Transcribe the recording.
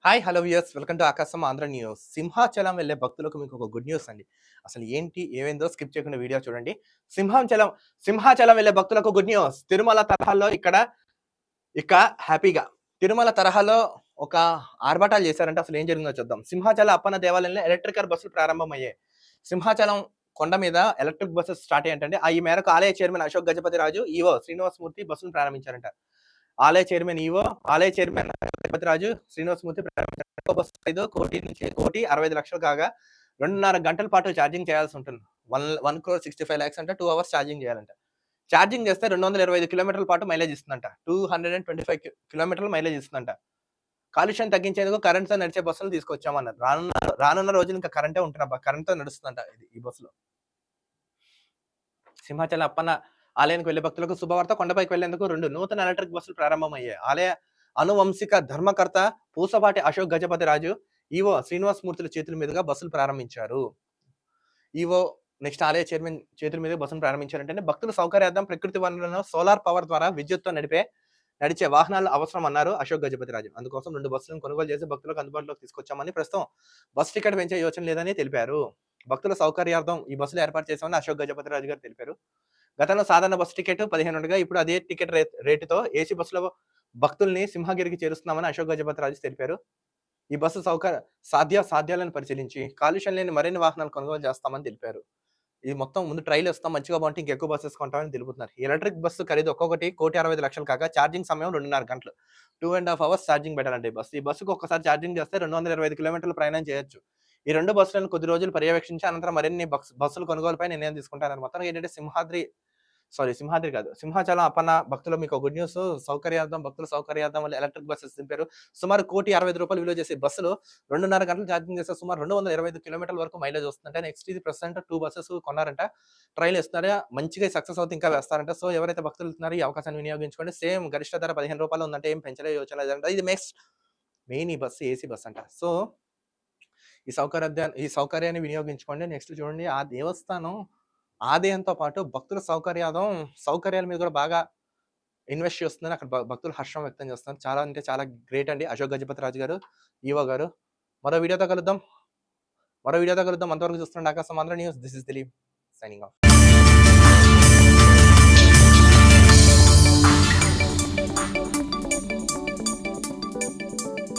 Hi hello viewers welcome to ఆకాశం Andhra news. Simhachalam వెళ్ళే భక్తులకు మీకు ఒక గుడ్ న్యూస్ అండి. అసలు ఏంటి ఏమైందో స్కిప్ చేయకుండా వీడియో చూడండి. సింహాచలం సింహాచలం వెళ్ళే భక్తులకు గుడ్ న్యూస్. తిరుమల తరహాలో ఇక హ్యాపీగా తిరుమల తరహాలో ఒక ఆర్భాటాలు చేశారంటే అసలు ఏం జరిగిందో చూద్దాం. సింహాచలం అప్పన్న దేవాలయంలో ఎలక్ట్రికల్ బస్సులు ప్రారంభమయ్యాయి. సింహాచలం కొండ మీద ఎలక్ట్రిక్ బస్సెస్ స్టార్ట్ అయ్యాయంటే ఈ మేరకు ఆలయ చైర్మన్ అశోక్ గజపతి రాజు, ఈవో శ్రీనివాసమూర్తి బస్సును ప్రారంభించారంట. ఆలయ చైర్మన్ ఈవో, ఆలయ చైర్మన్ గజపతి రాజు, శ్రీనివాసమూర్తి ప్రారంభించారు. బస్సు ఖరీదు 1,65,00,000 కాగా 2.5 గంటల పాటు ఛార్జింగ్ చేయాల్సి ఉంటుంది. 1,65,00,000 అంటే 2 అవర్స్ ఛార్జింగ్ చేయాలంట. ఛార్జింగ్ చేస్తే 225 కిలోమీటర్ల పాటు మైలేజ్ ఇస్తుందంట. 225 కిలోమీటర్ల మైలేజ్ ఇస్తుందంట. కాలుష్యం తగ్గించేందుకు కరెంట్‌తో నడిచే బస్సులు తీసుకొచ్చామన్నారు. రానున్న రోజులు ఇంకా కరెంటే ఉంటుందబ్బా. కరెంట్‌తో నడుస్తుందంట ఈ బస్సులో. సింహాచలం అప్పన్న ఆలయానికి వెళ్లే భక్తులకు శుభవార్త. కొండపైకి వెళ్లేందుకు 2 నూతన ఎలక్ట్రిక్ బస్సులు ప్రారంభమయ్యాయి. ఆలయ అనువంశిక ధర్మకర్త పూసపాటి అశోక్ గజపతి రాజు, ఈవో శ్రీనివాసమూర్తుల చేతుల మీదుగా బస్సులు ప్రారంభించారు. ఈవో నెక్స్ట్ ఆలయ చైర్మన్ చేతుల మీదుగా బస్సులు ప్రారంభించారంటే భక్తుల సౌకర్యార్థం ప్రకృతి వనరులను సోలార్ పవర్ ద్వారా విద్యుత్తో నడిచే వాహనాలు అవసరం అన్నారు అశోక్ గజపతి రాజు. అందుకోసం 2 బస్సులను కొనుగోలు చేసి భక్తులకు అందుబాటులోకి తీసుకొచ్చామని, ప్రస్తుతం బస్ టికెట్ పెంచే యోచన లేదని తెలిపారు. భక్తుల సౌకర్యార్థం ఈ బస్సులు ఏర్పాటు చేశామని అశోక్ గజపతి రాజు గారు తెలిపారు. గతంలో సాధారణ బస్సు టికెట్ 15 ఉండగా ఇప్పుడు అదే టికెట్ రేటుతో ఏసీ బస్సులో భక్తుల్ని సింహగిరికి చేరుస్తున్నామని అశోక్ గజపతి రాజు తెలిపారు. ఈ బస్సు సాధ్యాలను పరిశీలించి కాలుష్యం లేని మరిన్ని వాహనాలు కొనుగోలు చేస్తామని తెలిపారు. ఇది మొత్తం ముందు ట్రైల్ ఇస్తాం, మంచిగా బాగుంటే ఇంకెక్కువ బస్సెస్ కొంటామని తెలుపుతున్నారు. ఎలక్ట్రిక్ బస్సు ఖరీదు ఒక్కొక్కటి 1,60,00,000 కాగా ఛార్జింగ్ సమయం 2.5 గంటలు. 2.5 అవర్స్ ఛార్జింగ్ పెట్టాలంటే ఈ బస్సుకు ఒక్కసారి ఛార్జింగ్ చేస్తే 225 కిలోమీటర్లు ప్రయాణం చేయొచ్చు. ఈ 2 బస్సులను కొద్ది రోజులు పర్యవేక్షించి అనంతరం మరిన్ని బస్సుల కొనుగోలుపై నిర్ణయం తీసుకుంటారని. మొత్తానికి ఏంటంటే సింహాద్రి కాదు, సింహాచలం అప్పన్న భక్తులు మీకు గుడ్ న్యూస్. భక్తుల సౌకర్యార్థం వల్ల ఎలక్ట్రిక్ బస్సెస్ దింపారు. సుమారు ₹1,60,000 విలువ చేసే బస్సులు 2.5 గంటలు ఛార్జింగ్ చేస్తే సుమారు 225 కిలోమీటర్ల వరకు మైలేజ్ వస్తుందంటే నెక్స్ట్ ఇది ప్రెజెంట్ 2 బస్సెస్ కొన్నారంట. ట్రైల్ ఇస్తున్నారా, మంచిగా సక్సెస్ అవుతే ఇంకా వేస్తారంట. సో ఎవరైతే భక్తులు వెళ్తున్నారో ఈ అవకాశాన్ని వినియోగించుకోండి. సేమ్ గరిష్ట ధర ₹15 ఉందంటే ఏం పెంచలే యోచన లేదంట. ఇది మెయిన్ ఈ బస్సు ఏసీ బస్ అంట. సో ఈ సౌకర్యాన్ని వినియోగించుకోండి. నెక్స్ట్ చూడండి, ఆ దేవస్థానం ఆదాయంతో పాటు భక్తుల సౌకర్యాల మీద కూడా బాగా ఇన్వెస్ట్ చేస్తుందని అక్కడ భక్తులు హర్షం వ్యక్తం చేస్తున్నారు. చాలా అంటే చాలా గ్రేట్ అండి అశోక్ గజపతి రాజు గారు, ఈవో గారు. మరో వీడియోతో కలుద్దాం. అంతవరకు చూస్తుండండి ఆకాశం Andhra news. This is Dilip signing off.